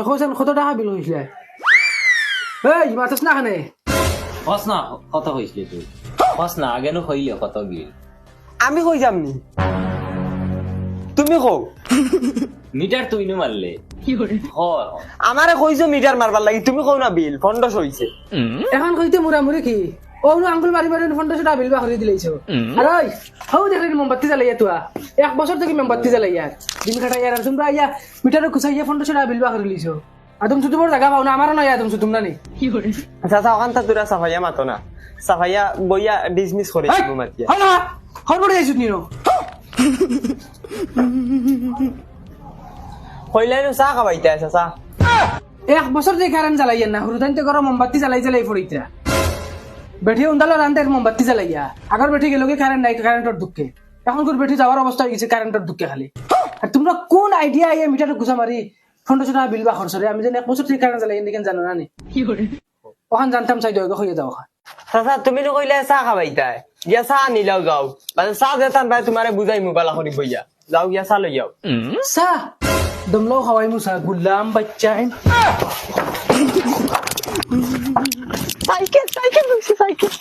কইছেন কত টাকা বিল হইছিলে এই মাতাস না খানে কস না কত হয়েছিল তুই কস না আগে নো হইলে কত গিল আমি কই যামনি তুমি কও মিটার তুই নো মারলে আমারে কইছো মিটার মারবার লাগি তুমি কও না বিল 1500 হইছে এখন কইতে মুরামুরি কি ও আঙ্গুল মারি মারি 1500 টাকা বিল বা করে দিলাইছো আরে হাউ দেখলি মোমবাতি জ্বালাইয়া তুয়া এক বছর থেকে মোমবাতি জ্বালাইয়া দিন কাটাই আর তোমরা আইয়া মিটারে কুছাইয়া 1500 টাকা বিল বা করে লিছো আদম শুধু বড় জায়গা পাও না আমারও নাই আদম শুধু তোমরা নি আচ্ছা ওখানটা তোরা সাফাইয়া মাতো না সাফাইয়া বইয়া ডিসমিস করে দিব মাতিয়া হলা হল বড় যাইছো নিনো কইলাইনো চা খাবাইতে আছে চা এক বছর থেকে কারেন্ট জ্বালাইয়া না হুরুদানতে করো মোমবাতি জ্বালাই জ্বালাই পড়িতা বেঠি উন্দালো রান্তে মোমবাতি জ্বালাইয়া আগর বেঠি গেল কারেন্ট নাই কারেন্টের দুঃখে এখন করে বেঠি যাওয়ার অবস্থা হয়ে গেছে কারেন্টের দুঃখে খালি আর তোমরা কোন আইডিয়া আইয়া মিটারে গুছা মারি 1500 টাকা বিল বা খরচ রে আমি জানি এক বছর থেকে কারেন্ট জ্বালাই এদিকে জানো না নি ওখান জানতাম চাই দইগো হয়ে যাও চাচা তুমি নো কইলে চা খাবাইতা গিয়া চা নিলাও যাও মানে চা দেতান ভাই তোমারে বুঝাই মোবাইল করি বইয়া যাও গিয়া চা লই যাও সা দমলো হওয়াই মুসা গুলাম বাচ্চাইন সাইকেল লইছে সাইকেল